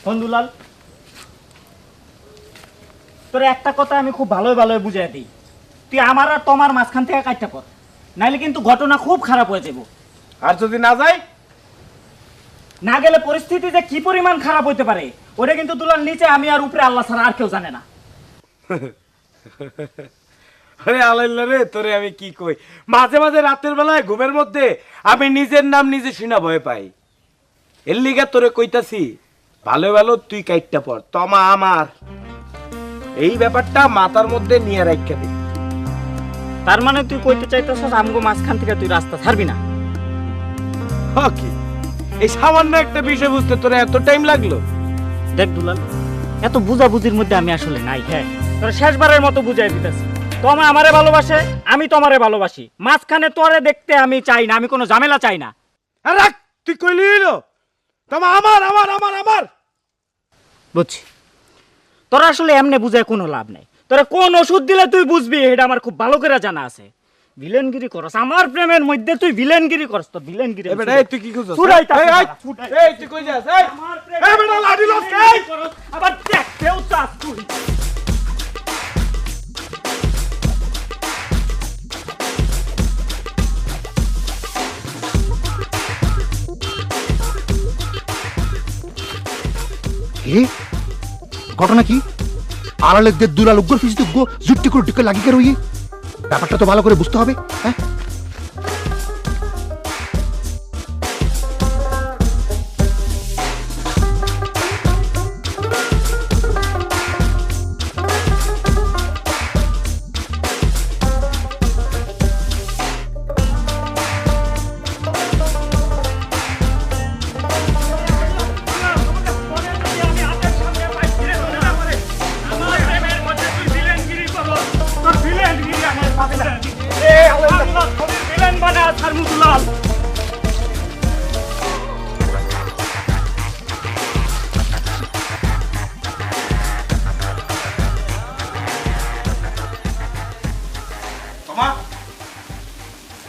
বন্ধুলাল, তোর একটা কথা আমি খুব ভালোই বুঝাই দিই, তুই আমার আর তোমার মাঝখান থেকে কাটটা পর, নাইলে কিন্তু ঘটনা খুব খারাপ হয়ে যাব। আর যদি না যায়, না গেলে পরিস্থিতি যে কি পরিমাণ খারাপ হইতে পারে ওটা কিন্তু দুলাল নিচে আমি আর উপরে আল্লাহ ছাড়া আর কেউ জানে না। আরে আলাইল্লা রে, তোরে আমি কি কই, মাঝে মাঝে রাতের বেলায় ঘুমের মধ্যে আমি নিজের নাম নিজে শুনা ভয় পাই। এর লিগা তোরে কইতাছি, ভালো ভালো তুই কাইটটা পর, তমা আমার এই ব্যাপারটা মাথার মধ্যে নিয়ে রাখা দে। তার মানে তুই কইতে চাইতেছস আমগো মাঝখান থেকে তুই রাস্তা ছাড়বি না? ওকে, এই সামান্য একটা বিষয় বুঝতে তোরে এত টাইম লাগলো? দেখ দুলাল, এত বুঝাবুঝির মধ্যে আমি আসলে নাই। হ্যাঁ, তোর শেষবারের মতো বুঝাই দিতেছি, তোমা আমারে ভালোবাসে, আমি তোমারে ভালোবাসি, মাঝখানে তোরে দেখতে আমি চাই না, আমি কোনো ঝামেলা চাই না। আরে তুই কইলি না তমা আমার আমার আমার আমার বুঝছি, তোরা আসলে এমনি বুঝায় কোনো লাভ নাই। তোরা কোন ওষুধ দিলে তুই বুঝবি এটা আমার খুব ভালো করে জানা আছে। ভিলেনগিরি করস আমার প্রেমের মধ্যে, তুই ভিলেনগিরি করস, তো ভিলেনগিরি এবারে তুই কি কইছস? এই তুই কই যাস? এই এই বেটা লাডি লস এই আবার দেখতেও চাস তুই। কি ঘটনা? কি আড়ালে দে দুলাল উগ্র ফিস দুগ্গ জুট্টি করে টিকে লাগি কে রই? ব্যাপারটা তো ভালো করে বুঝতে হবে। হ্যাঁ,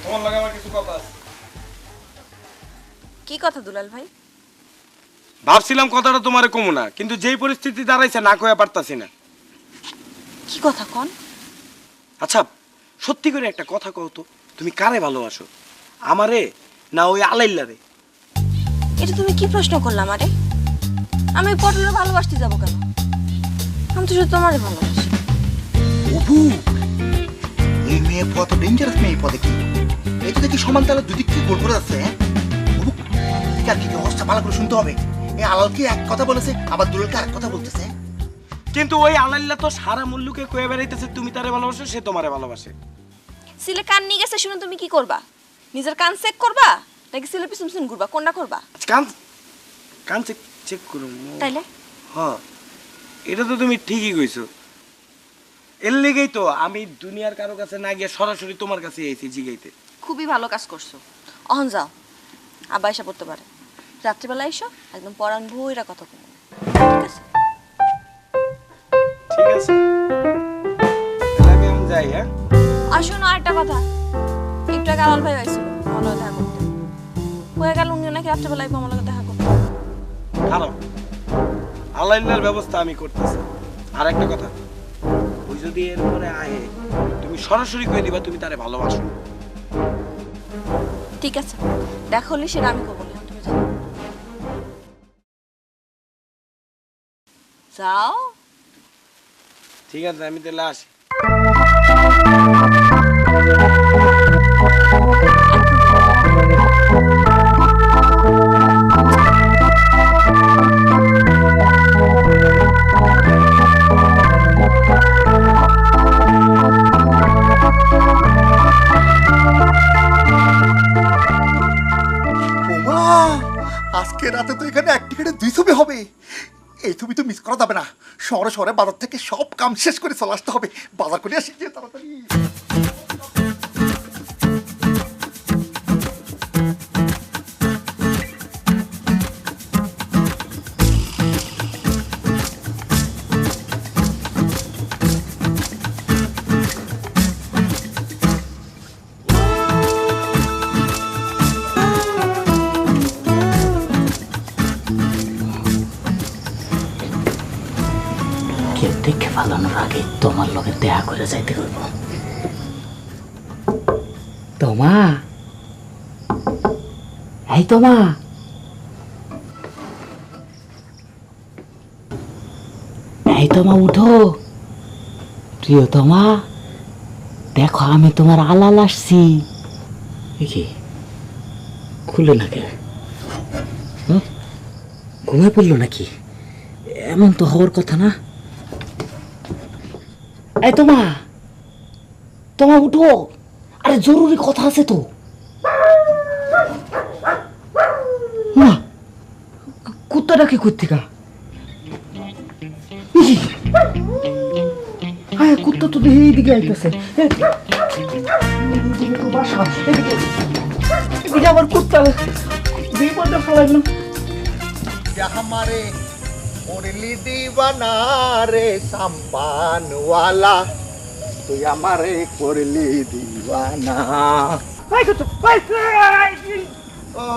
তোমার লাগে আমার কিছু কথা আছে। কি কথা দুলাল ভাই? ভাবছিলাম কথাটা তোমারে কমু না, কিন্তু যেই পরিস্থিতি দাঁড়াইছে না কইয়া পারতাছি না। কি কথা কন? আচ্ছা সত্যি করে একটা কথা কও তো, তুমি কারে ভালোবাসো, আমারে না ওই আলাইল্লারে? এটা তুমি কি প্রশ্ন করলাম? আরে আমি পটলের ভালোবাসতে যাবো কেন? আমি তো শুধু তোমারই ভালোবাসি। অপু, এই মেয়ে কত ডেঞ্জারাস মেয়ে পদে! কি এই তো দেখি সমান তালে দুদিক থেকে গোল করে যাচ্ছে। হ্যাঁ অপু, ঠিক আছে, অবস্থা ভালো করে শুনতে হবে। এই আলালকে এক কথা বলেছে, আবার দুলালকে আরেক কথা বলতেছে। কিন্তু ওই আলাইল্লা তো সারা মুল্লুকে কয়ে বেড়াইতেছে তুমি তারে ভালোবাসো, সে তোমারে ভালোবাসে। সিলে কান নিয়ে গেছে শুনে তুমি কি করবা? নিজের কান চেক করবা নাকি সিলে পিছন পিছন ঘুরবা? কোনটা করবা? কান কান চেক চেক করুন। তাইলে হ্যাঁ, এটা তো তুমি ঠিকই কইছো। এর লেগেই তো আমি দুনিয়ার কারো কাছে না গিয়ে সরাসরি তোমার কাছে এসেছি জিগাইতে। খুবই ভালো কাজ করছো। অহন যাও, আব্বা এসে পড়তে পারে। রাত্রিবেলা এসো, একদম পরান ভইরা কথা কম। ঠিক আছে? ঠিক আছে, তাহলে আমি এখন যাই। হ্যাঁ, আর শোনো আরেকটা কথা, একটু আগে আলাল ভাই হয়েছিল আমার লগে দেখা করতে। হয়ে গেল উনি নাকি রাত্রিবেলা আমার লগে দেখা করতে। ভালো, আলাইল্লার ব্যবস্থা আমি করতেছি। আর একটা কথা, ওই যদি এরপরে আয়ে তুমি সরাসরি কয়ে দিবা তুমি তারে ভালোবাসো। ঠিক আছে, দেখা হলে সেটা আমি করবো না। তুমি যাও যাও। ঠিক আছে, আমি তাহলে আসি। ওমা, আজকে রাতে তো এখানে এক টিকেটে 2 ছবি হবে। এই ছবি তো মিস করা যাবে না। শহরে শহরে বাজার থেকে সব কাম শেষ করে চলে আসতে হবে। বাজার করে আসি গিয়ে তাড়াতাড়ি। আগে তোমার লগে দেখা করে যাইতে করব। তোমা, এই তোমা, এই তোমা উঠো। প্রিয় তোমা, দেখো আমি তোমার আলাল আসছি। কি খুলে না কে? ঘুমিয়ে পড়লো নাকি? এমন তো হওয়ার কথা না। এই তোমা, তোমা উঠো, আরে জরুরি কথা আছে তো। মা, কুত্তাটা কি কুত্তিকা? হ্যাঁ, কুত্তা তো দেখে এইদিকে আইতেছে। বাসা এদিকে, এদিকে আবার কুত্তা বিপদে ফেলাইলাম। हमारे मुरली दीवाना रे सम्पान वाला तू हमारे मुरली दीवाना ओ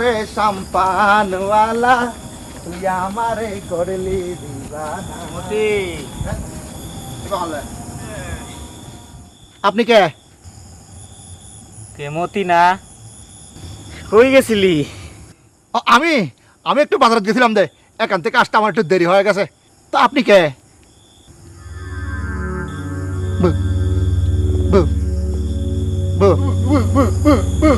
रे सम्पान वाला तू हमारे मुरली दीवाना আপনি কে? কেমতি না কই গেছিলি? আমি আমি একটু বাজারে গেছিলাম দে, এখান থেকে আসতে আমার একটু দেরি হয়ে গেছে। তা আপনি কে? বু, বু, বু, বু, বু, বু, বু।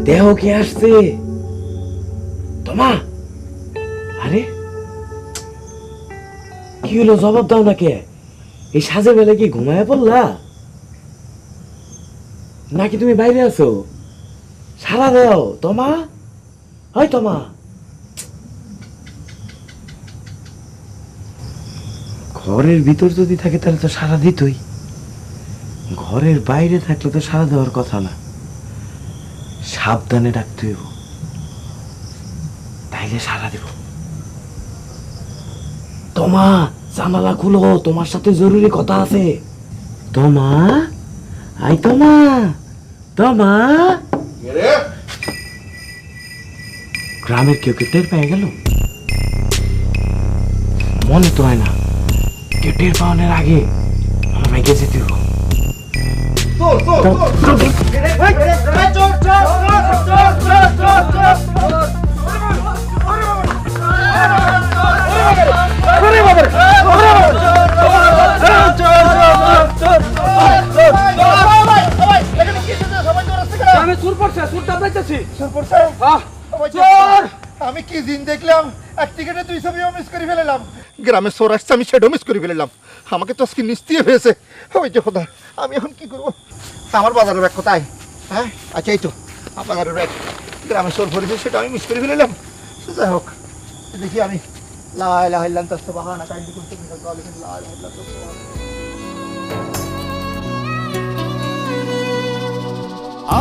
দেহ কে আসছে? তোমা, আরে কি হলো, জবাব দাও না কে? এই সাজে বেলা কি ঘুমায় পড়লা নাকি তুমি বাইরে আছো? সারা দাও তোমা। হয় তোমা, ঘরের ভিতর যদি থাকে তাহলে তো সারা দিতই, ঘরের বাইরে থাকলে তো সারা দেওয়ার কথা না। সাবধানে ডাকতে হইব, তাইলে সারা দিব। তোমা, জানালা খুলো, তোমার সাথে জরুরি কথা আছে। তোমা, আই তোমা, তোমা। গ্রামের কেউ টের পেয়ে গেল? মনে তো হয় না, কেউ টের পাওয়ানোর আগে আমার ভাইকে যেতে হইব। আমি কি দিন দেখলাম, এক টিকেটে 200 মিস করে ফেললাম। গ্রামে চোর আসছে, আমি সেটাও মিস করে ফেললাম। আমাকে তো আজকে নিস্তিয়ে হয়েছে। ওই যে খোদা, আমি এখন কি করবো? আমার বাজারের ব্যাগ কোথায়? হ্যাঁ, আচ্ছা এই তো বাজারের ব্যাগ। গ্রামে চোর পড়েছে, সেটা আমি মিস করে ফেললাম। যাই হোক, দেখি আমি লা ইলাহা ইল্লাল্লাহ তাসবিহানা কাইন্দি কুনতু মিনাল জালিমিন লা ইলাহা ইল্লাল্লাহ।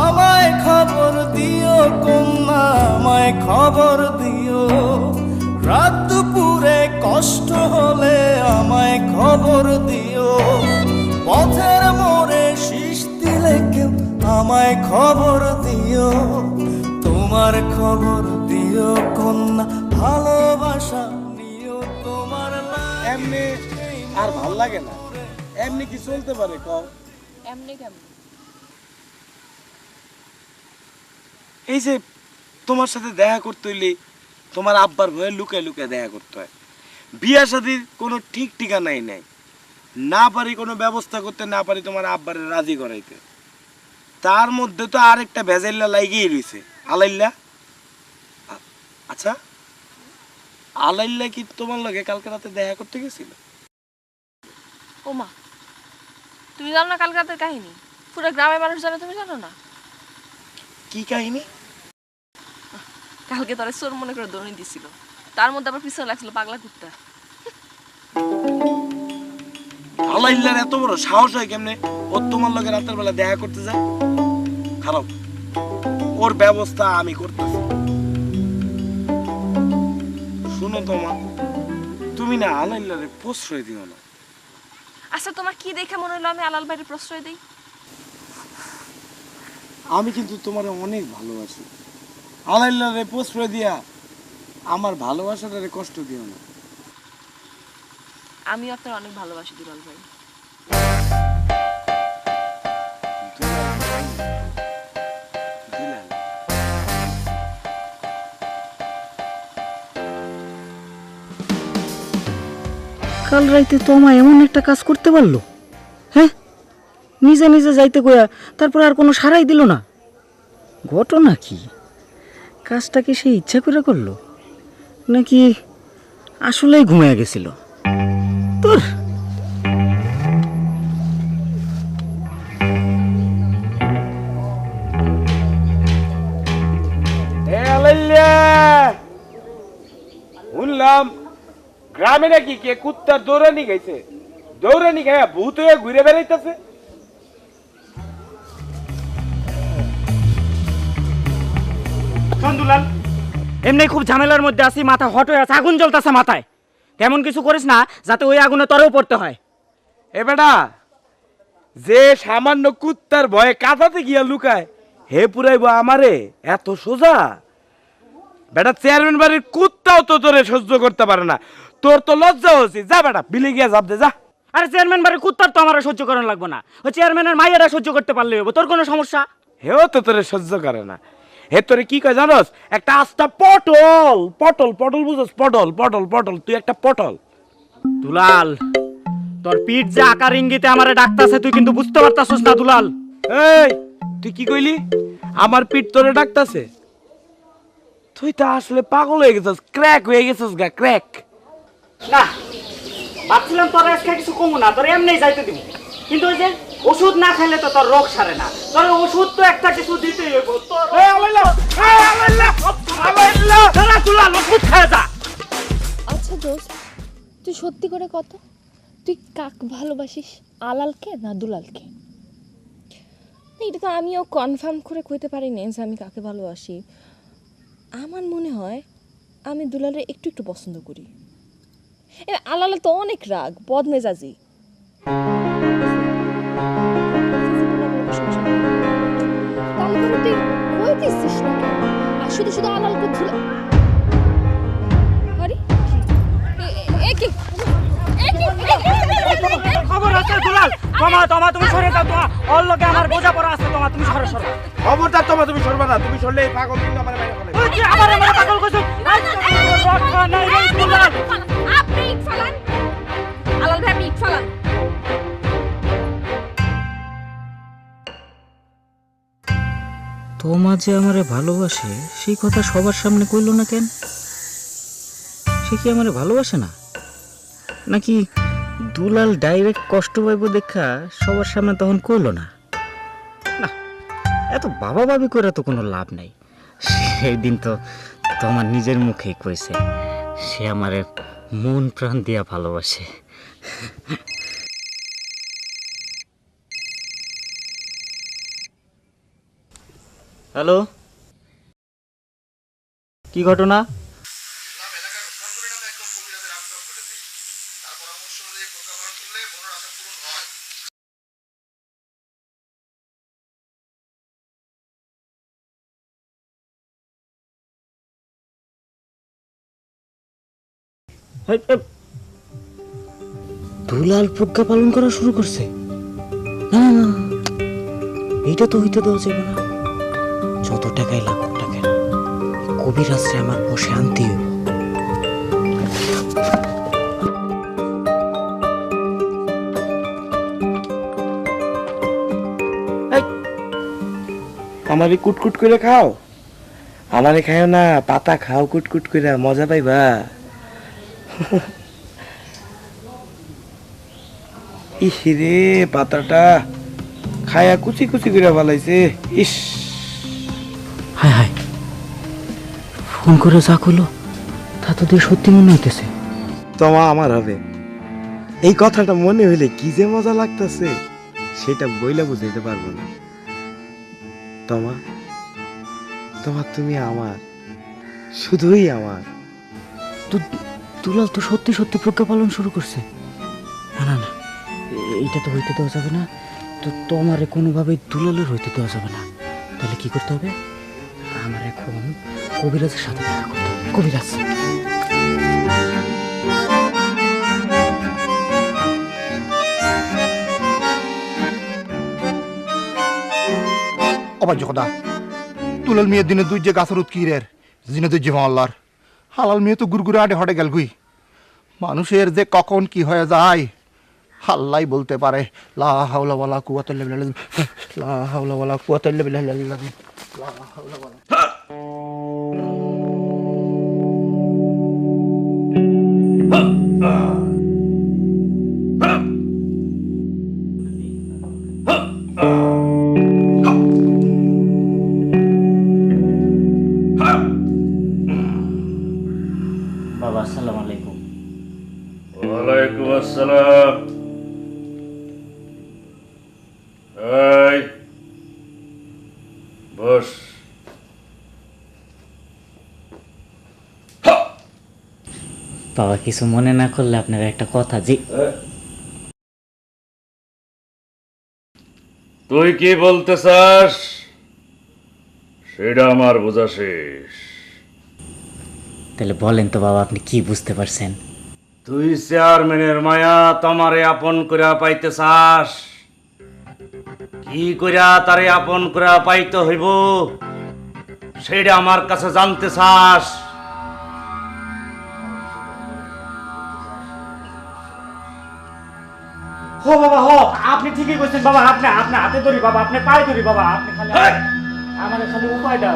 আমায় খবর দিও কন্যা, আমায় খবর দিও। রাত দুপুরে কষ্ট হলে আমায় খবর দিও। পথের মোড়ে শীষ দিলে কেউ আমায় খবর দিও। তোমার খবর দিও কন্যা, ভালোবাসা নিও তোমার। এমনি আর ভাল লাগে না, এমনি কি চলতে পারে কও? এমনি কেমন? এই যে তোমার সাথে দেখা করতে হইলে তোমার আব্বার ভয়ে লুকায় লুকায় দেখা করতে হয়। বিয়া শাদির কোনো ঠিক ঠিকানাই নাই, না পারি কোনো ব্যবস্থা করতে, না পারি তোমার আব্বারে রাজি করাইতে। তার মধ্যে তো আরেকটা ভেজাইল্লা লাগিয়েই রয়েছে, আলাইল্লা। আচ্ছা, আলাইল্লা কি তোমার লগে কালকে রাতে দেখা করতে গেছিল? ওমা, তুমি জানো না কালকে রাতের কাহিনী? পুরো গ্রামের মানুষ জানে, তুমি জানো না? কি কাহিনী? কালকে তারা চোর মনে করে দৌড়ে দিছিল, তার মধ্যে আবার পিছনে লাগছিল পাগলা কুত্তা। আলাইল্লার এত বড় সাহস হয় কেমনে ও তোমার লগে রাতের বেলা দেখা করতে যায়? খারাপ, ওর ব্যবস্থা আমি করতেছি। শুনো তোমা, তুমি না আলাইল্লারে প্রশ্রয় দিও না। আচ্ছা তোমার কি দেখে মনে হলো আমি আলাল ভাইয়ের প্রশ্রয় দিই? আমি কিন্তু তোমার অনেক ভালোবাসি। আলাইল্লারে প্রশ্রয় দিয়া আমার ভালোবাসাটারে কষ্ট দিও না। আমি আপনার অনেক ভালোবাসি দুলাল ভাই। দুলাল। কাল রাইতে তোমা এমন একটা কাজ করতে পারলো, হ্যাঁ? নিজে নিজে যাইতে কইয়া তারপর আর কোনো সারাই দিল না। ঘটনা কি? কাজটা কি সে ইচ্ছা করে করলো নাকি আসলেই ঘুমিয়ে গেছিল? তোর এ আলাইল্লা, শুনলাম গ্রামে নাকি কে কুত্তার দৌড়ানি গাইছে, দৌড়ানি গায়া ভূত হয়ে ঘুরে বেড়াইতেছে। শোন দুলাল, এমনি খুব ঝামেলার মধ্যে আছি, মাথা হট হয়ে আছে, আগুন জ্বলতেছে মাথায়। তেমন কিছু করিস না যাতে ওই আগুনে তরেও পড়তে হয়। এ বেটা, যে সামান্য কুত্তার ভয়ে কাঁথাতে গিয়া লুকায় হে পুরাইব আমারে এত সোজা? বেটা চেয়ারম্যান বাড়ির কুত্তাও তো তোরে সহ্য করতে পারে না, তোর তো লজ্জা হচ্ছে। যা বেটা বিলে গিয়া জাপ দে যা। আরে চেয়ারম্যান বাড়ির কুত্তার তো আমার সহ্য করানো লাগবে না, ওই চেয়ারম্যানের মাইয়ারা সহ্য করতে পারলে হইব। তোর কোনো সমস্যা? হেও তো তোরে সহ্য করে না। হে তোরে কি কয় জানোস? একটা আস্তা পটল, পটল পটল বুঝোস? পটল পটল পটল, তুই একটা পটল। দুলাল, তোর পিঠ যে আকার ইঙ্গিতে আমারে ডাকতাছে তুই কিন্তু বুঝতে পারতাছস না দুলাল। এই তুই কি কইলি? আমার পিঠ তোরে ডাকতাছে? তুই তো আসলে পাগল হয়ে গেছিস, ক্র্যাক হয়ে গেছিস গা, ক্র্যাক। না, ভাবছিলাম তোর আজকে কিছু কমু না, তোর এমনি যাইতে দিব, কিন্তু ওই যে ওষুধ না খাইলে তো তোর রোগ সারে না। তোর ওষুধ তো একটা কিছু দিতেই হইব। তোর দুলাল ওষুধ খায় যা। আচ্ছা দোস্ত, তুই সত্যি করে কত, তুই কাক ভালোবাসিস, আলালকে না দুলালকে? না, এটা তো আমিও কনফার্ম করে কইতে পারি না যে আমি কাকে ভালোবাসি। আমার মনে হয় আমি দুলালের একটু একটু পছন্দ করি। এবার আলালে তো অনেক রাগ, বদমেজাজি। তাহলে করে তুই কইতেছিস না কেন? আর শুধু শুধু আলালকে ধুলে খবর আছে দুলাল, তোমা তুমি সরে যাও। তোমা ওর লগে আমার বোঝাপড়া আছে, তোমা তুমি সরে সরো। খবরদার তোমা, তুমি সরবা না। তুমি সরলে এই পাগল কিন্তু আমার বাইরে ফেলে। ওই যে আবার আমার পাগল কইছো। রক্ষা নাই রে দুলাল। আপনি ইট ফালান, আলাল ভাই আপনি ইট ফালান। তোমা যে আমারে ভালোবাসে সেই কথা সবার সামনে কইলো না কেন? সে কি আমারে ভালোবাসে না, নাকি দুলাল ডাইরেক্ট কষ্ট পাইব দেখা সবার সামনে তখন কইলো না? না, এত বাবা ভাবি করে তো কোনো লাভ নাই। সেই দিন তো তোমার নিজের মুখেই কইছে সে আমারে মন প্রাণ দিয়া ভালোবাসে। হ্যালো, কি ঘটনা? দুলাল প্রজ্ঞা পালন করা শুরু করছে? না না, এইটা তো হইতে দেওয়া যাবে না। যত টাকাই লাগুক না কেন, কবিরাজরে আমার বসে আনতেই হইব। আমারে কুটকুট করে খাও, আমারে খাও না, পাতা খাও কুটকুট করে, মজা পাইবা। ইসিরে পাতাটা খায়া কুচি কুচি করে ফেলাইছে। ইস, হায় হায়, ফোন করে যা কইলো তা তো দিয়ে সত্যি মনে হইতেছে। তোমা আমার হবে। এই কথাটা মনে হইলে কি যে মজা লাগতেছে সেটা বইলা বুঝাইতে পারবো না। তোমা, তোমা তুমি আমার, শুধুই আমার। দুলাল তো সত্যি সত্যি প্রজ্ঞা পালন শুরু করছে। না না না, এইটা তো হইতে দেওয়া যাবে না। তো তোমারে কোনোভাবেই দুলালের হইতে দেওয়া যাবে না। তাহলে কি করতে হবে? আমার এখন কবিরাজের সাথে দেখা করতে হবে। কবিরাজ, অবাজ্য কথা, তুলাল মেয়ের দিনে দুই যে গাছের উৎকিরের দিনে দুই যে মাল্লার হালাল মেয়ে তো গুড়গুড়ে আটে হটে গেল গুই। মানুষের যে কখন কি হয়ে যায় আল্লাহই বলতে পারে। লা হাওলা ওয়ালা কুওয়াতা ইল্লা বিল্লাহ, লা হাওলা ওয়ালা কুওয়াতা ইল্লা বিল্লাহ, লা হাওলা ওয়ালা। বাবা আসসালামু আলাইকুম। ওয়ালাইকুম আসসালাম। এই বস। বাবা কিছু মনে না করলে আপনার একটা কথা। জি তুই কি বলতে চাস সেটা আমার বোঝা শেষ। তাহলে বলেন তো বাবা, আপনি কি বুঝতে পারছেন? তুই চেয়ারম্যানের মায়া তোমারে আপন করে পাইতে চাস। কি করিয়া তারে আপন করে পাইতে হইব সেটা আমার কাছে জানতে চাস। হো বাবা হো, আপনি ঠিকই কইছেন বাবা। আপনি আপনি হাতে ধরি বাবা, আপনি পায়ে ধরি বাবা। আপনি খালি আমার খালি উপায়টা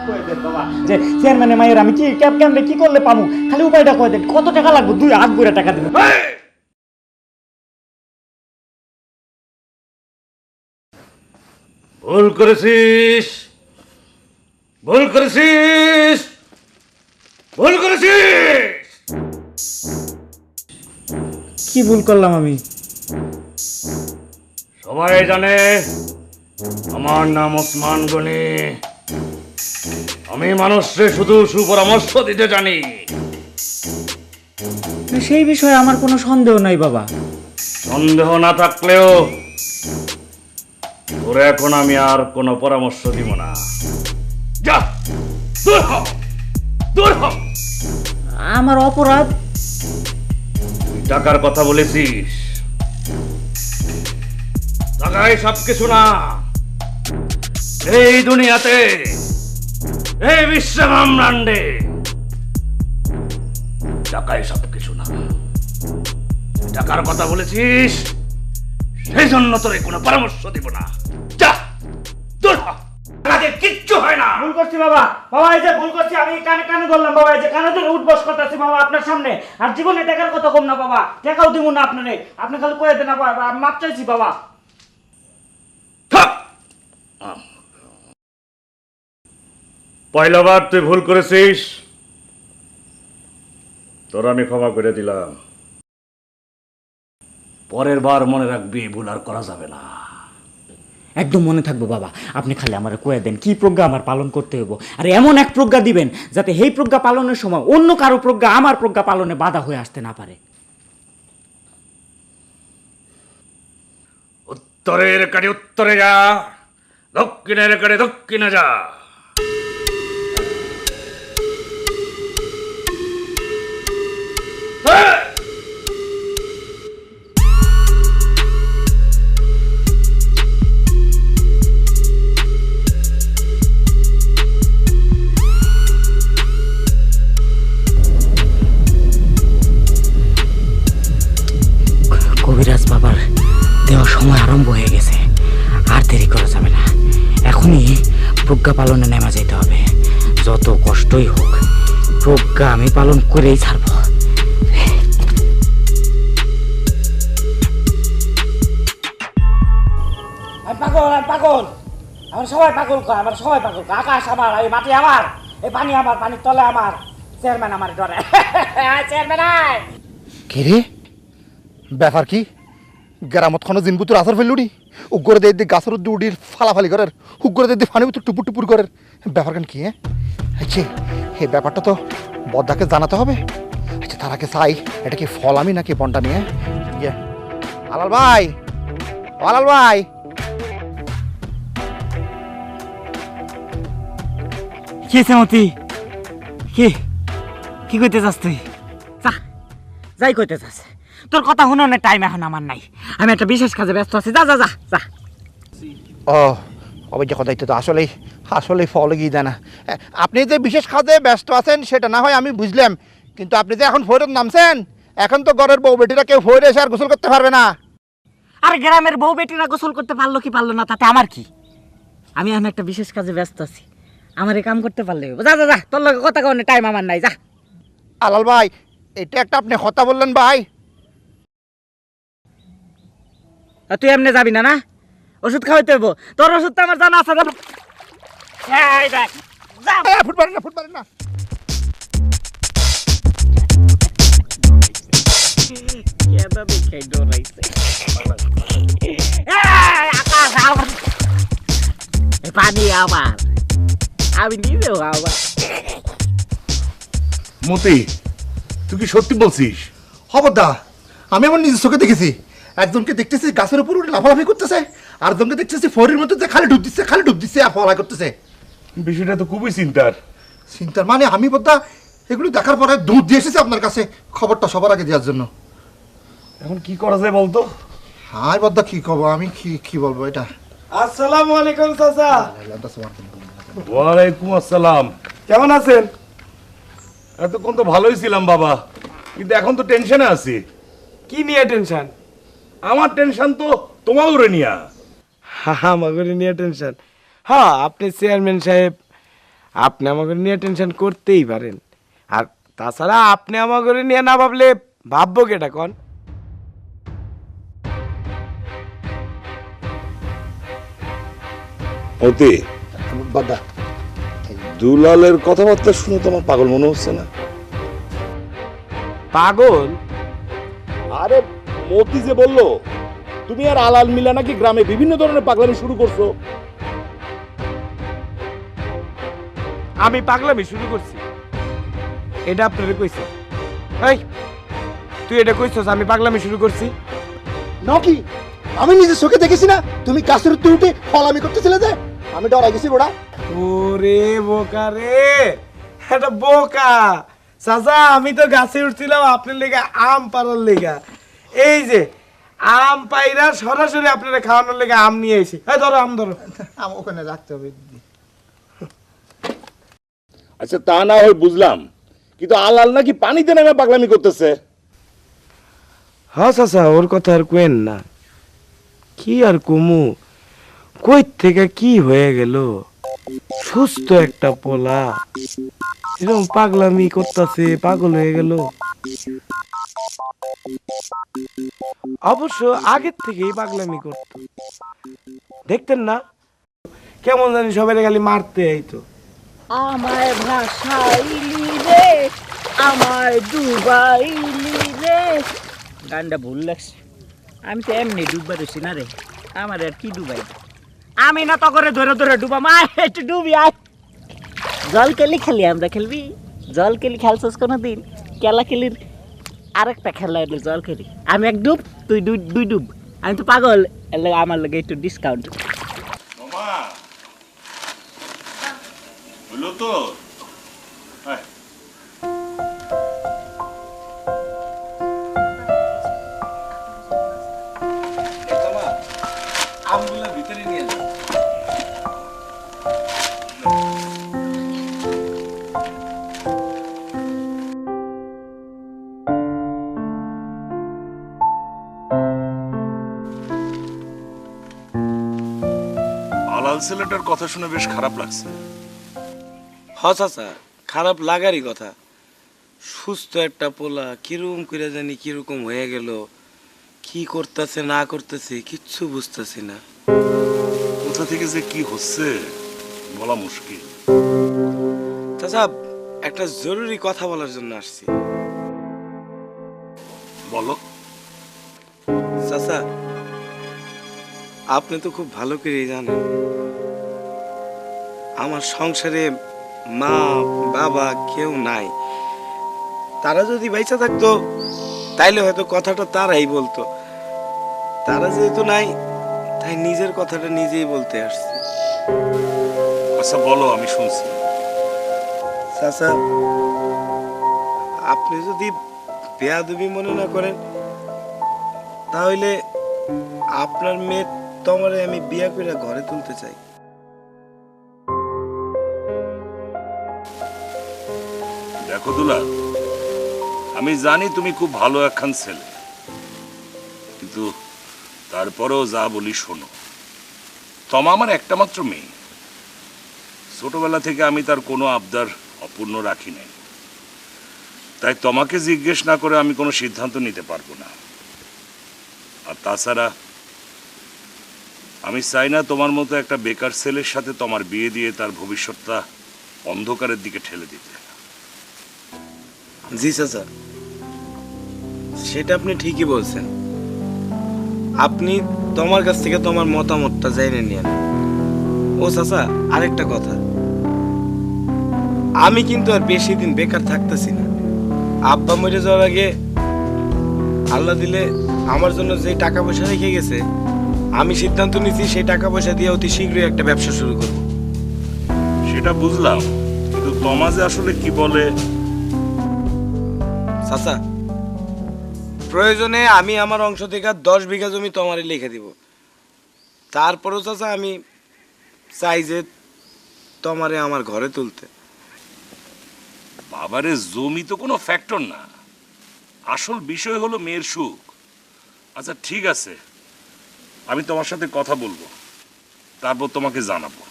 কই দেন বাবা, যে চেয়ারম্যানের মায়ের আমি কি কেমনে কি করলে পাবো, খালি উপায়টা কই দেন। কত টাকা লাগবে? 2 হাত ভরে টাকা দেবেন। ভুল করেছিস, ভুল করেছিস, ভুল করেছিস। কি ভুল করলাম আমি? সবাই জানে আমার নাম ওসমান গনি। আমি মানুষকে শুধু সুপরামর্শ দিতে জানি। সেই বিষয়ে আমার কোনো সন্দেহ নাই বাবা। সন্দেহ না থাকলেও তোরে এখন আমি আর কোনো পরামর্শ দিব না। যা, দূর হ, দূর হ। আমার অপরাধ? তুই টাকার কথা বলেছিস। টাকাই সবকিছু না এই দুনিয়াতে, এই বিশ্ব ব্রহ্মাণ্ডে। টাকাই সবকিছু না। টাকার কথা বলেছিস, সেই জন্য তোর কোনো পরামর্শ দিব না। যা, দূর হ। আমাদের কিচ্ছু হয় না। ভুল করছি বাবা। বাবা এই যে ভুল করছি, আমি কানে কানে ধরলাম বাবা। এই যে কানে ধরে উঠবস করতেছি বাবা আপনার সামনে। আর জীবনে টাকার কথা কম না বাবা, টাকাও দিব না আপনারে। আপনি খালি কয়ে দেন বাবা, আমি মাপ চাইছি বাবা। থাক। পয়লাবার তুই ভুল করেছিস, তোর আমি ক্ষমা করে দিলাম। পরের বার মনে রাখবি, ভুল আর করা যাবে না। একদম মনে থাকবো বাবা। আপনি খালি আমার কয়ে দেন কি প্রজ্ঞা আমার পালন করতে হইব। আর এমন এক প্রজ্ঞা দিবেন যাতে এই প্রজ্ঞা পালনের সময় অন্য কারো প্রজ্ঞা আমার প্রজ্ঞা পালনে বাধা হয়ে আসতে না পারে। উত্তরের কাছে উত্তরে যা, দক্ষিণের কাছে দক্ষিণে যা। কবিরাজ বাবার দেওয়ার সময় আরম্ভ হয়ে গেছে, আর দেরি করা যাবে না। এখনই প্রজ্ঞা পালনে নেমে যেতে হবে। যত কষ্টই হোক প্রজ্ঞা আমি পালন করেই ছাড়ব। পাগল পাগল, আমার সবাই পাগল কয়, আমার সবাই পাগল কয়। আকাশ আমার, এই মাটি আমার, এই পানি আমার, পানির তলে আমার। চেয়ারম্যান আমার ডরে। চেয়ারম্যান আয়। কে রে? ব্যাপার কি? গ্রামত খানো জিনবুতুর আসর ফেললুড়ি উগ্রে দিয়ে গাছের উদ্দি উডির ফালাফালি করার, উগ্রে দিয়ে ফানি উত্তর টুপুর টুপুর করার ব্যাপার কেন কি? হ্যাঁ আচ্ছা, এই ব্যাপারটা তো বদ্দাকে জানাতে হবে। তার আগে চাই এটা কি ফল আমি নাকি বনটা নিয়ে ইয়ে আলাল ভাই আলাল ভাই কি সেমতি কি কি কইতে চাস তুই যা যাই কইতে চাস তোর কথা শুনোর টাইম এখন আমার নাই আমি একটা বিশেষ কাজে ব্যস্ত আছি যা যা যা যা ও অবৈধ কথাই তো আসলেই আসলেই ফল গিয়ে দেয় না আপনি যে বিশেষ কাজে ব্যস্ত আছেন সেটা না হয় আমি বুঝলাম কিন্তু আপনি যে এখন ফৈরত নামছেন এখন তো ঘরের বউ বেটিরা কেউ ফৈরে এসে আর গোসল করতে পারবে না আর গ্রামের বউ বেটিরা গোসল করতে পারলো কি পারলো না তাতে আমার কি আমি এখন একটা বিশেষ কাজে ব্যস্ত আছি আমার এই কাম করতে পারলে হইবো। যা যা যা তোর লগে কথা কওয়ার টাইম আমার নাই যা আলাল ভাই এটা একটা আপনি কথা বললেন ভাই আর তুই এমনি যাবি না না ওষুধ খাওয়াইতে হইব তোর ওষুধ তো আমার জানা আছে এই দেখ যা ফুটপারেন না ফুটপারেন না কেদা দেখাই ডরাইছে আকাশ আবার পানি আবার আমি নিজেও আবার মতি তুই কি সত্যি বলছিস? খবরদা আমি আমার নিজের চোখে দেখেছি একজনকে দেখতেছি গাছের উপর উঠে লাফালাফি করতেছে আর একজনকে দেখতেছি ফরির মধ্যে খালি ডুব দিচ্ছে আর ফলা করতেছে বিষয়টা তো খুবই চিন্তার। চিন্তার মানে আমি বোধা এগুলো দেখার পরে দুধ দিয়ে এসেছি আপনার কাছে খবরটা সবার আগে দেওয়ার জন্য এখন কি করা যায় বলতো? হাই বদ্দা কি কব আমি কি বলবো এটা আসসালামু আলাইকুম চাচা। ওয়ালাইকুম আসসালাম। কেমন আছেন? এতক্ষণ তো ভালোই ছিলাম বাবা, কিন্তু এখন তো টেনশনে আছি। কি নিয়ে টেনশন? আমার টেনশন তো তোমার নিয়া। আমাকে নিয়ে টেনশন? হ্যাঁ, আপনি চেয়ারম্যান সাহেব, আপনি আমাকে নিয়ে টেনশন করতেই পারেন। আর তাছাড়া আপনি আমাকে নিয়ে না ভাবলে ভাববো কেটা কন? মতি, বদ্দা দুলালের কথাবার্তা শুনে তোমার পাগল মনে হচ্ছে না? পাগল? আরে মতি যে বললো তুমি আর আলাল মিলা নাকি গ্রামে বিভিন্ন ধরনের পাগলামি শুরু করছো। আমি পাগলামি শুরু করছি? এটা আপনারে কইছে? এই তুই এটা কইছস আমি পাগলামি শুরু করছি? নাকি আমি নিজের চোখে দেখেছি না তুমি গাছের উপর উঠে ফলামি করতেছিলে যে আমি ডরা গেছি গোড়া ওরে বোকা রে, এটা বোকা চাচা। আমি তো গাছে উঠছিলাম আপনার লেগা, আম পাড়ার লেগা। এই যে আম পাইরা সরাসরি আপনারা খাওয়ানোর লেগে আম নিয়ে এসে ধরো আম ধরো। আম ওখানে রাখতে হবে আচ্ছা তা না হয় বুঝলাম, কিন্তু আলাল নাকি পানিতে নেমে পাগলামি করতেছে। হ্যাঁ চাচা, ওর কথা আর কোয়েন না। কি আর কমু, কই থেকে কি হয়ে গেল, সুস্থ একটা পোলা এরকম পাগলামি করতেছে, পাগল হয়ে গেল। অবশ্য আগের থেকেই পাগলামি করতো, দেখতেন না কেমন জানি সবাই খালি মারতে আইতো। আমায় ভাসাইলি রে আমায় ডুবাইলি রে। গানটা ভুল লাগছে, আমি তো এমনি ডুববা রয়েছি না রে, আমার আর কি ডুবাই? আমি না তো করে ধরে ধরে ডুবা মা একটু ডুবি আয়। জল কেলি খেলি আমরা, খেলবি? জল কেলি খেলছিস কোনো দিন? কেলা কেলির আরেকটা খেলা হলো জল কেলি। আমি এক ডুব, তুই দুই ডুব। আমি তো পাগল, এর লাগে আমার লাগে একটু ডিসকাউন্ট। হলো তো আমগুলা ভিতরে নিয়ে যাও। আলাল ছেলেটার কথা শুনে বেশ খারাপ লাগছে। চাচা, খারাপ লাগারই কথা। সুস্থ একটা পোলা কিরকম করে জানি কিরকম হয়ে গেল, কি করতেছে না করতেছে কিচ্ছু বুঝতেছি না। কোথা থেকে যে কি হচ্ছে বলা মুশকিল। চাচা, একটা জরুরি কথা বলার জন্য আসছি। বলো। চাচা, আপনি তো খুব ভালো করেই জানেন আমার সংসারে মা বাবা কেউ নাই। তারা যদি বাইচা থাকতো তাইলে হয়তো কথাটা তারাই বলতো। তারা যেহেতু নাই, তাই নিজের কথাটা নিজেই বলতে আসছি। আচ্ছা বলো, আমি শুনছি। চাচা, আপনি যদি বেয়াদবি মনে না করেন, তাহলে আপনার মেয়ে তোমারে আমি বিয়া করে ঘরে তুলতে চাই। দেখো দুলাল, আমি জানি তুমি খুব ভালো একখান ছেলে, কিন্তু তারপরেও যা বলি শোনো। তমা আমার একটা মাত্র মেয়ে। ছোটবেলা থেকে আমি তার কোনো আবদার অপূর্ণ রাখি নাই, তাই তোমাকে জিজ্ঞেস না করে আমি কোনো সিদ্ধান্ত নিতে পারবো না। আর তাছাড়া আমি চাই না তোমার মতো একটা বেকার ছেলের সাথে তোমার বিয়ে দিয়ে তার ভবিষ্যৎটা অন্ধকারের দিকে ঠেলে দিতে। জি চাচা, সেটা আপনি ঠিকই বলছেন। আপনি তোমার কাছ থেকে তোমার মতামতটা জেনে নিয়েন। ও চাচা, আরেকটা কথা, আমি কিন্তু আর বেশি দিন বেকার থাকতেছি না। আব্বা মরে যাওয়ার আগে আল্লাহ দিলে আমার জন্য যে টাকা পয়সা রেখে গেছে, আমি সিদ্ধান্ত নিয়েছি সেই টাকা পয়সা দিয়ে অতি শীঘ্রই একটা ব্যবসা শুরু করব। সেটা বুঝলাম, কিন্তু তমা যে আসলে কি বলে। চাচা, প্রয়োজনে আমি আমার অংশ থেকে 10 বিঘা জমি তোমারে লিখে দিব। তারপরেও চাচা আমি চাই যে তোমারে আমার ঘরে তুলতে। বাবারে, জমি তো কোনো ফ্যাক্টর না, আসল বিষয় হলো মেয়ের সুখ। আচ্ছা ঠিক আছে, আমি তোমার সাথে কথা বলবো, তারপর তোমাকে জানাবো।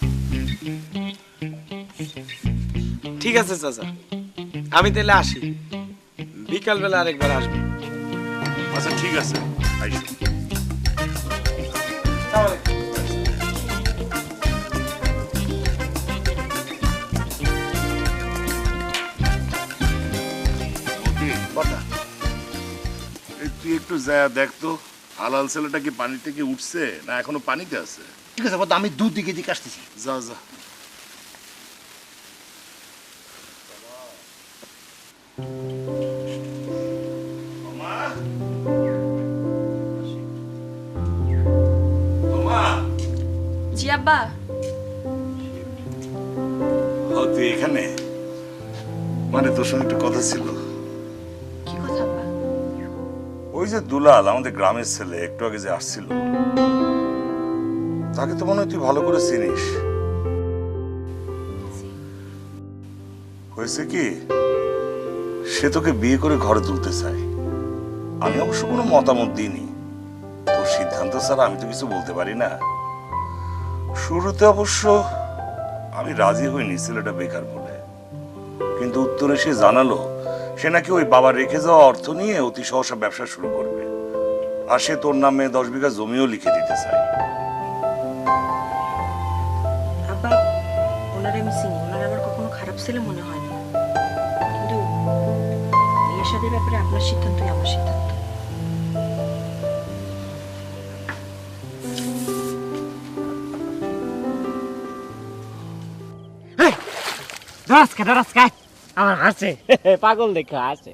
ঠিক আছে চাচা, আমি তাহলে আসি, বিকালবেলা আরেকবার আসবো। আচ্ছা ঠিক আছে, আইসো। এই তুই একটু যা দেখ তো, হালাল ছেলেটা কি পানি থেকে উঠছে না এখনো পানিতে আছে? ঠিক আছে বড়দা, আমি দুধ দিকে দিকে আসতেছি। যা যা। জি আব্বা। তুই এখানে? মানে তোর সঙ্গে একটু কথা ছিল। কি কথা আব্বা? ওই যে দুলাল, আমাদের গ্রামের ছেলে, একটু আগে যে আসছিল, তাকে তো মনে হয় তুই ভালো করে চিনিস। হয়েছে কি, সে তোকে বিয়ে করে ঘরে তুলতে চায়। আমি অবশ্য কোনো মতামত দিইনি, তোর সিদ্ধান্ত ছাড়া আমি তো কিছু বলতে পারি না। শুরুতে অবশ্য আমি রাজি হইনি ছেলেটা বেকার বলে, কিন্তু উত্তরে সে জানালো সে নাকি ওই বাবার রেখে যাওয়া অর্থ নিয়ে অতি সহসা ব্যবসা শুরু করবে, আর সে তোর নামে 10 বিঘা জমিও লিখে দিতে চায়। আব্বা, ওনারে আমি চিনি, ওনার আমার কখনো খারাপ ছেলে মনে হয় না, কিন্তু বিয়ে শাদীর ব্যাপারে আপনার সিদ্ধান্তই আমার সিদ্ধান্ত। আমার হাসে পাগল দেখা আসে।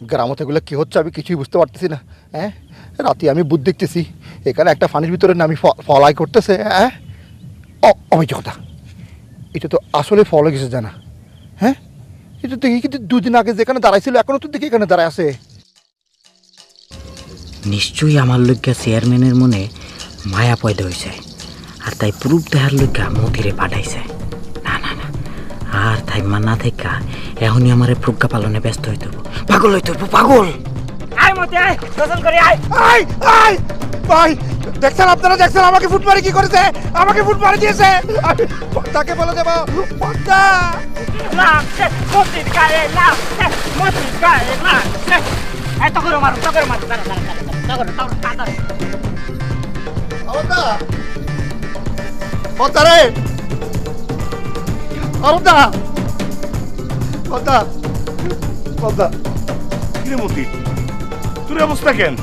গ্রামতে এগুলো কি হচ্ছে আমি কিছুই বুঝতে পারতেছি না। হ্যাঁ, রাতে আমি বুদ্ধ দেখতেছি, এখানে একটা পানির ভিতরে নামি ফলাই করতেছে। হ্যাঁ, অভিযোগতা, এটা তো আসলে ফল কিছু জানা। হ্যাঁ, এটা দেখি কিন্তু 2 দিন আগে যেখানে দাঁড়াইছিল এখনো তো দেখি এখানে দাঁড়ায় আছে। নিশ্চয়ই আমার লজ্ঞা চেয়ারম্যানের মনে মায়া পয়দা হয়েছে, আর তাই প্রুফ দেখার লজ্ঞা মতিরে পাঠাইছে। না না না, আর তাই না থেকে এখনই আমার প্রজ্ঞা পালনে ব্যস্ত হইতে হইব। পাগল হইতে হইব, পাগল। আয় মতি, আয় গোসল করে আয়। আই আই ভাই, দেখছেন আপনারা, দেখছেন আমাকে ফুট মারি কি করেছে, আমাকে ফুট মারি দিয়েছে। তাকে বলে দেব পদ্মা না, মতির গায়ে না, মতির গায়ে না। এত করে মারো, তো করে মারো, দাঁড়া দাঁড়া দাঁড়া, দাঁড়া। পদ্মা পদ্মা রে, পদ্মা পদ্মা পদ্মা। কিরে মতি, তোর অবস্থা কেন?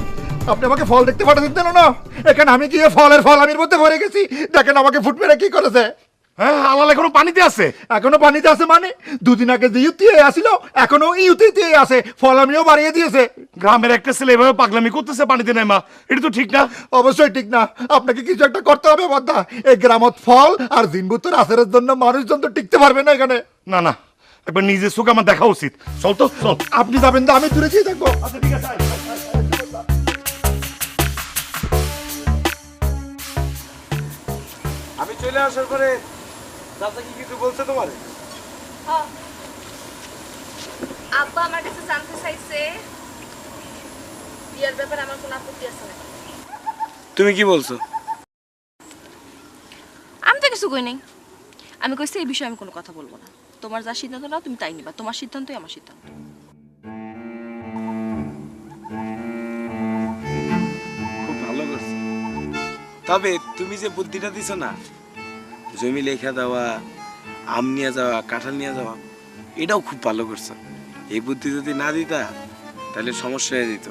আপনি আমাকে ফল দেখতে পাঠাচ্ছেন না? এখানে আমি গিয়ে ফল আমির মধ্যে ভরে গেছি, দেখেন আমাকে ফুট মেরে কি করেছে। হ্যাঁ, আলাল এখনো পানিতে আছে। এখনো পানিতে আছে মানে? দুদিন আগে যে ইউতি আসিল এখনো ইউতিতে আছে, ফলামিও বাড়িয়ে দিয়েছে। গ্রামের একটা ছেলে এভাবে পাগলামি করতেছে পানিতে নেমা, এটা তো ঠিক না। অবশ্যই ঠিক না, আপনাকে কিছু একটা করতে হবে বদ্দা। এই গ্রামত ফল আর জিনবুতর আচারের জন্য মানুষজন তো টিকতে পারবে না এখানে। না না, একবার নিজের চোখে আমার দেখা উচিত। চল তো, চল। আপনি যাবেন তো আমি দূরে যেয়ে দেখবো। আচ্ছা ঠিক আছে। আমি চলে আসার পরে চাচা কি কিছু বলছে তোমার? আব্বা আমার কাছে জানতে চাইছে বিয়ের ব্যাপারে আমার কোনো আপত্তি আছে না। তুমি কি বলছো? আমি তো কিছু কই নাই। আমি কইছি এই বিষয়ে আমি কোনো কথা বলবো না। তোমার যা সিদ্ধান্ত নাও তুমি তাই নিবা, তোমার সিদ্ধান্তই আমার সিদ্ধান্ত। খুব ভালো করছো। তবে তুমি যে বুদ্ধিটা দিছো না, জমি লেখা দেওয়া, আম নিয়ে যাওয়া, কাঁঠাল নিয়ে যাওয়া, এটাও খুব ভালো করছো। এই বুদ্ধি যদি না দিতা তাহলে সমস্যা হয়ে যেত।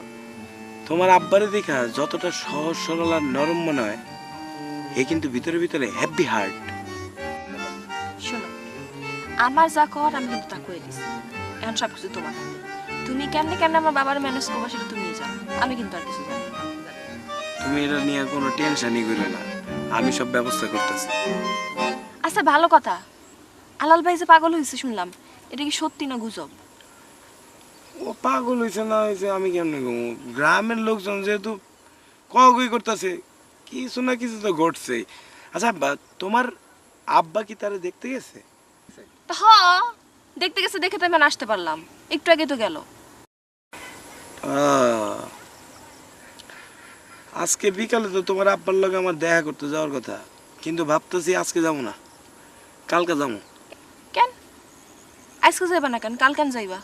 তোমার আব্বারে দেখা যতটা সহজ সরল আর নরম মনে হয়, এ কিন্তু ভিতরে ভিতরে হ্যাপি হার্ট। শোনো, আমার যা কর আমি কিন্তু তা করে দিছি। এখন সব কিছু তোমার হাতে। তুমি কেমনে কেমনে আমার বাবার ম্যানেজ করবা সেটা তুমিই জানো, আমি কিন্তু আর কিছু জানি না। তুমি এটা নিয়ে কোনো টেনশনই করবে না, আমি সব ব্যবস্থা করতেছি। আচ্ছা ভালো কথা, আলাল ভাই যে পাগল হয়েছে শুনলাম, এটা কি সত্যি না গুজব? ও পাগল হয়েছে না হয়েছে আমি কেমনে ঘুমো? গ্রামের লোকজন যেহেতু কই করতেছে, কিছু না কিছু তো ঘটছে। আচ্ছা তোমার আব্বা কি তারে দেখতে গেছে? হ, দেখতে গেছে দেখে তো আমি আসতে পারলাম, একটু আগে তো গেল। আজকে বিকালে তো তোমার আব্বার লগে আমার দেখা করতে যাওয়ার কথা, কিন্তু ভাবতেছি আজকে যাবো না, কালকে যাবো। কেন আজকে যাইবা না কেন? কাল কেন যাইবা?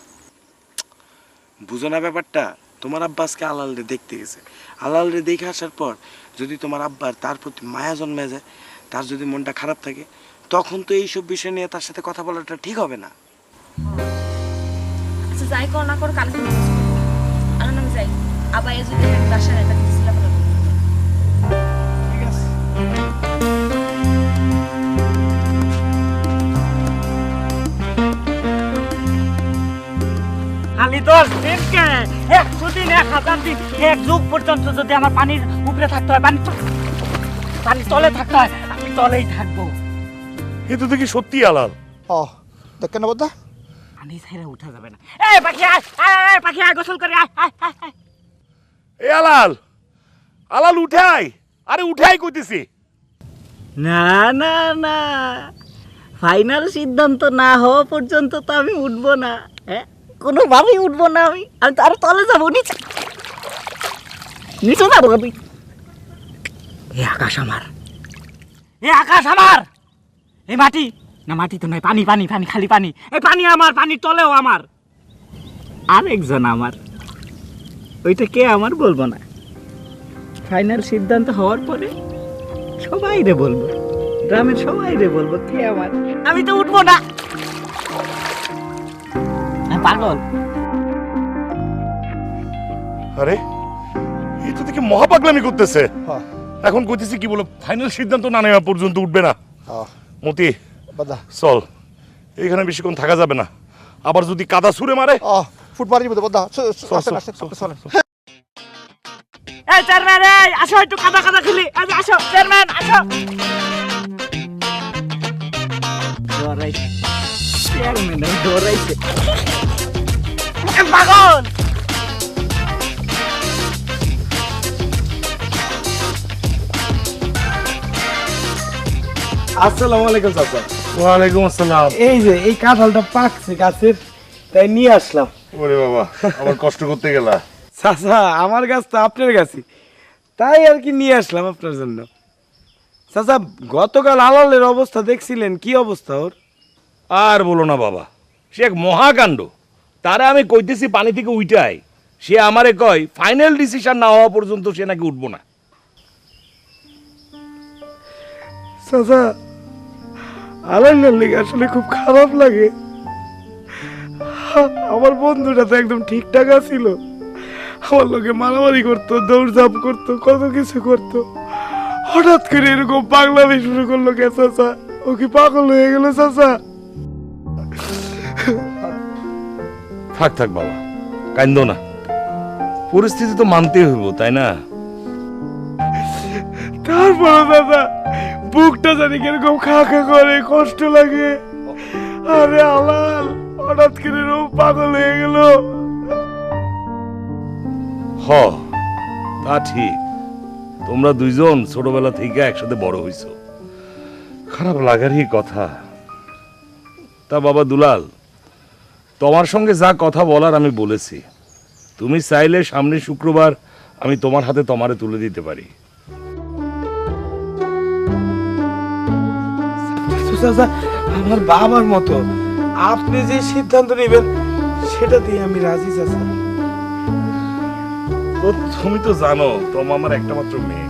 বুঝো না ব্যাপারটা? তোমার আব্বা আজকে আলালরে দেখতে গেছে। আলালরে দেখে আসার পর যদি তোমার আব্বার তার প্রতি মায়া জন্মে যায়, তার যদি মনটা খারাপ থাকে, তখন তো এইসব বিষয় নিয়ে তার সাথে কথা বলাটা ঠিক হবে না। আচ্ছা যাই কর না কর, কালকে আর আমি যাই। আবার এই যদি বাসায় একটা দিছিলাম না। ঠিক আছে। খালি 10 দিনকে 100 দিন 1000 দিন 1 যুগ পর্যন্ত যদি আমার পানির উপরে থাকতে হয়, পানি তলে থাকতে হয়, আমি তলেই থাকবো। এ তো দেখি সত্যি আলাল। দেখেন না বদ্দা, পানি ছেড়ে উঠা যাবে না। এই পাখি আয়, আয় পাখি আয়, গোসল করে আয় আয় আয়, আয়। এ আলাল, আলাল উঠাই, আরে উঠাই কইতেছি। না না না, ফাইনাল সিদ্ধান্ত না হওয়া পর্যন্ত তো আমি উঠবো না। হ্যাঁ, কোনোভাবেই উঠবো না। আমি তো আরো তলে যাবো, নিচে নিচে যাবো আমি। এ আকাশ আমার, এ আকাশ আমার, এই মাটি না, মাটি তো নয়, পানি পানি পানি, খালি পানি। এই পানি আমার, পানির তলেও আমার। আরেকজন আমার, ওইটা কে আমার বলবো না। ফাইনাল সিদ্ধান্ত হওয়ার পরে সবাই রে বলবো, গ্রামের সবাই রে বলবো কে আমার। আমি তো উঠবো না, আমি পাগল। আরে এই তো দেখি মহাপাগলামি করতেছে। এখন কইতেছি কি বলো, ফাইনাল সিদ্ধান্ত না নেওয়া পর্যন্ত উঠবে না। মতি বদ্দা চল, এইখানে বেশিক্ষণ থাকা যাবে না। আবার যদি কাদা ছুঁড়ে মারে, ফুট মারি বদ্দা। চলেন। এই চেয়ারম্যান, এই আসো, একটু কাদা কাদা খেলি। এই যে আসো চেয়ারম্যান, আসো। দৌড়াইছে চেয়ারম্যান, দৌড়াইছে পাগল। আসসালামু আলাইকুম চাচা। ওয়ালাইকুম আসসালাম। এই যে এই কাঁঠালটা পাকছে গাছের, তাই নিয়ে আসলাম। ওরে বাবা, আবার কষ্ট করতে গেলা। চাচা আমার গাছ তো আপনার গাছই, তাই আর কি নিয়ে আসলাম আপনার জন্য। চাচা গতকাল আলালের অবস্থা দেখছিলেন, কি অবস্থা ওর? আর বলো না বাবা, সে এক মহাকাণ্ড। তারে আমি কইতেছি পানি থেকে উইটাই, সে আমারে কয় ফাইনাল ডিসিশন না হওয়া পর্যন্ত সে নাকি উঠবো না। চাচা আলালের লেগে আসলে খুব খারাপ লাগে। আমার বন্ধুটা তো একদম ঠিকঠাক ছিল, আমার লোকে মারামারি করতো, দৌড়ঝাঁপ করতো, কত কিছু করতো। হঠাৎ করে এরকম পাগলামি শুরু করলো কে চাচা? ও কি পাগল হয়ে গেল চাচা? থাক থাক বাবা, কান্দো না, পরিস্থিতি তো মানতেই হইব, তাই না? তারপরে দাদা বুকটা জানি কিরকম খা খা করে, কষ্ট লাগে। আরে আলাল, হঠাৎ করে এরকম পাগল হয়ে গেল। হ, তা ঠিক, তোমরা দুইজন ছোটবেলা থেকে একসাথে বড় হইছো, খারাপ লাগারই কথা। তা বাবা দুলাল, তোমার সঙ্গে যা কথা বলার আমি বলেছি, তুমি চাইলে সামনে শুক্রবার আমি তোমার হাতে তোমারে তুলে দিতে পারি। চাচা আমার বাবার মতো, আপনি যে সিদ্ধান্ত নেবেন সেটা দিয়ে আমি রাজি চাচা। তো তুমি তো জানো তোমার আমার একটা মাত্র মেয়ে,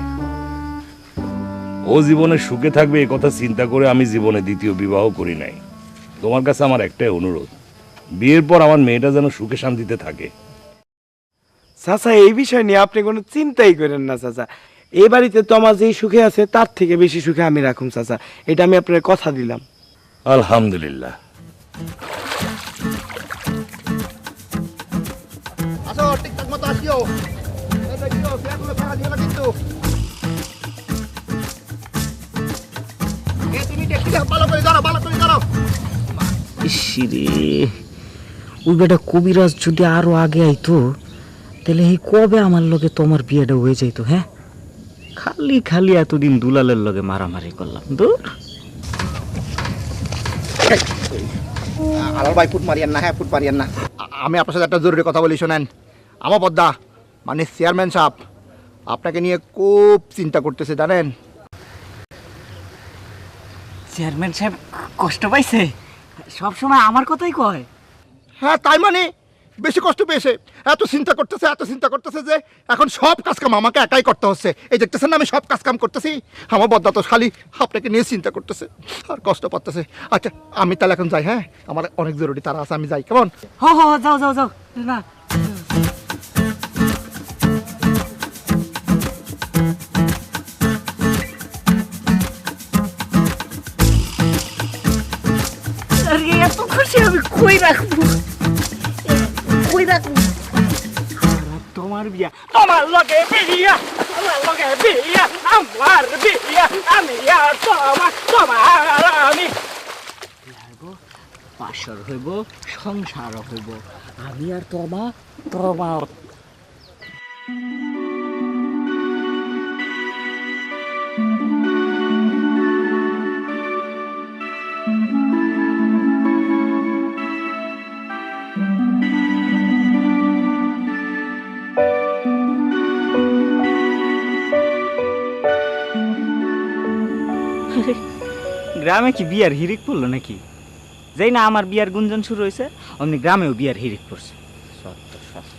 ও জীবনে সুখে থাকবে এই কথা চিন্তা করে আমি জীবনে দ্বিতীয় বিবাহ করি নাই। তোমার কাছে আমার একটাই অনুরোধ, বিয়ের পর আমার মেয়েটা যেন সুখে শান্তিতে থাকে। চাচা এই বিষয় নিয়ে আপনি কোনো চিন্তাই করেন না চাচা, এই বাড়িতে তো আমার যেই সুখে আছে তার থেকে বেশি সুখে আমি রাখুম চাচা, এটা আমি আপনার কথা দিলাম। আলহামদুলিল্লাহ। আসো ঠিকঠাক মতো আসিও, এই দেখিও চেয়ারগুলো ফাঁকা দিও না কিন্তু। এই তুমি ট্যাক্সিটা ভালো করে দাঁড়াও, ভালো করে দাঁড়াও। ইসিরে, ওই বেটা কবিরাজ যদি আরো আগে আইতো তাহলে এই কবে আমার লগে তোমার বিয়েটা হয়ে যাইতো। হ্যাঁ, খালি খালি এতদিন দুলালের লগে মারামারি করলাম। দূর, আলাল ভাই ফুট মারিয়েন না, হ্যাঁ ফুট মারিয়েন না। আমি আপনার সাথে একটা জরুরি কথা বলি, শোনেন। আমার পদ্মা মানে চেয়ারম্যান সাহেব আপনাকে নিয়ে খুব চিন্তা করতেছে, জানেন? চেয়ারম্যান সাহেব কষ্ট পাইছে? সবসময় আমার কথাই কয়। হ্যাঁ তাই মানে বেশি কষ্ট পেয়েছে, এত চিন্তা করতেছে যে এখন সব কাজ কাম আমাকে একাই করতে হচ্ছে। এই দেখতেছেন না আমি সব কাজ কাম করতেছি, আমার বদ্দা তো খালি আপনাকে নিয়ে চিন্তা করতেছে আর কষ্ট পাচ্ছে। আচ্ছা আমি তাহলে এখন যাই, হ্যাঁ আমার অনেক জরুরি তারা আছে, আমি যাই, কেমন? হ হ, যাও যাও যাও। না, আরে এত খুশি আমি কই রাখবো, কই রাখবো? তোমার বিয়া, তোমার লগে বিয়া, তোমার লগে বিয়া, আমার বিয়া, আমি আর তোমার আমি পাশর হইব, সংসার হইব, আমি আর তোমার। গ্রামে কি বিয়ার হিরিক পড়লো নাকি? যেই না আমার বিয়ার গুঞ্জন শুরু হয়েছে অমনি গ্রামেও বিয়ার হিরিক পড়ছে। সত্য সত্য।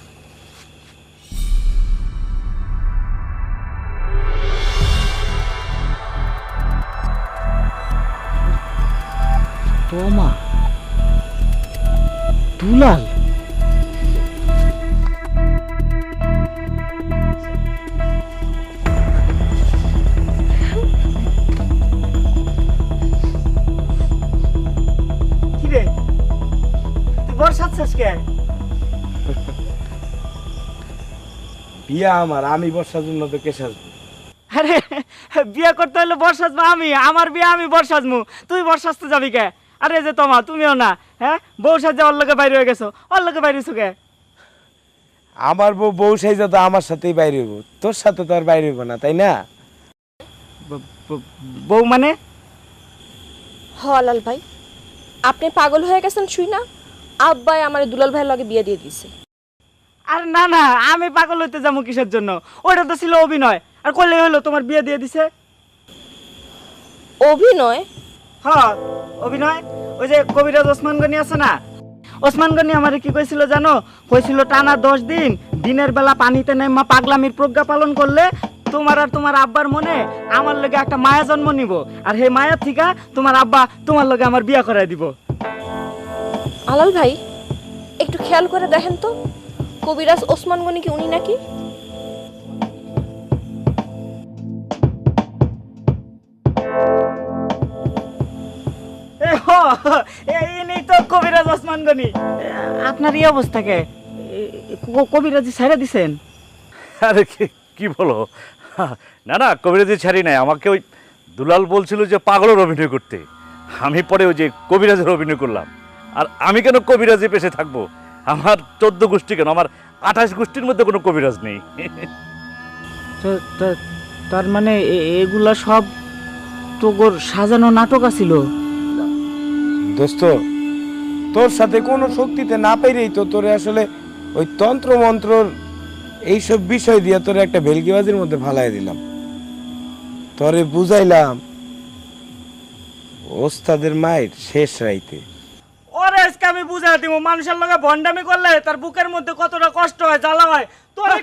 তোমা দুলাল, কিরে তুই বর্ষাচ্ছিস কে? বিয়া আমার, আমি বর্ষার জন্য তো কে সাজবো? আরে বিয়ে করতে হলে বর্ষাজবো আমি, আমার বিয়ে আমি বর্ষাজমু, তুই বর্ষাতে যাবি কে? আরে যে তোমা তুমিও না, হ্যাঁ বউ সাজে ওর লগে বাইরে হয়ে গেছো, ওর লগে বাইরে হইছো কে? আমার বউ সাইজা তো আমার সাথেই বাইরে হইব, তোর সাথে তো আর বাইরে হইব না, তাই না? বউ মানে? হ আলাল ভাই, আপনি পাগল হয়ে গেছেন শুই না? আব্বাই আমার দুলাল ভাইয়ের লগে বিয়ে দিয়ে দিছে। আর না না, আমি পাগল হইতে যাবো কিসের জন্য? ওটা তো ছিল অভিনয়, আর করলে হলো তোমার বিয়ে দিয়ে দিছে। অভিনয়? হ্যাঁ অভিনয়। ওই যে কবিরাজ ওসমান গনি আছে না, ওসমান গনি আমার কি কইছিল জানো? কইছিল টানা 10 দিন দিনের বেলা পানিতে নেমা পাগলামির প্রজ্ঞা পালন করলে তোমার আর তোমার আব্বার মনে আমার লগে একটা মায়া জন্ম নিব, আর হে মায়া থিকা তোমার আব্বা তোমার লগে আমার বিয়া করাই দিব। আলাল ভাই একটু খেয়াল করে দেখেন তো, কবিরাজ ওসমান গনি কি উনি নাকি? এই তো কবিরাজ ওসমান গনি। আপনার এই অবস্থাকে কবিরাজি ছেড়ে দিছেন? আরে কি বলো, না না কবিরাজি ছাড়ি নাই, আমাকে ওই দুলাল বলছিল যে পাগলের অভিনয় করতে, আমি পরে ওই যে কবিরাজের অভিনয় করলাম। আর আমি কেন কবিরাজি পেশে থাকবো? আমার 14 গোষ্ঠী কেন, আমার 28 গোষ্ঠীর মধ্যে কোনো কবিরাজ নেই। তার মানে এগুলা সব তোর সাজানো নাটক আছিল? দোস্ত, তোর সাথে কোনো শক্তিতে না পেরেই তো তোরে আসলে ওই তন্ত্র মন্ত্রর এইসব বিষয় দিয়ে তোরে একটা ভেলকিবাজির মধ্যে ফালাই দিলাম। তোরে বুঝাইলাম ওস্তাদের মায়ের শেষ রাইতে। ওরে আজকে আমি বুঝাই দিব, মানুষের লগে ভন্ডামি করলে তার বুকের মধ্যে কতটা কষ্ট হয়, জ্বালা হয়। তোরা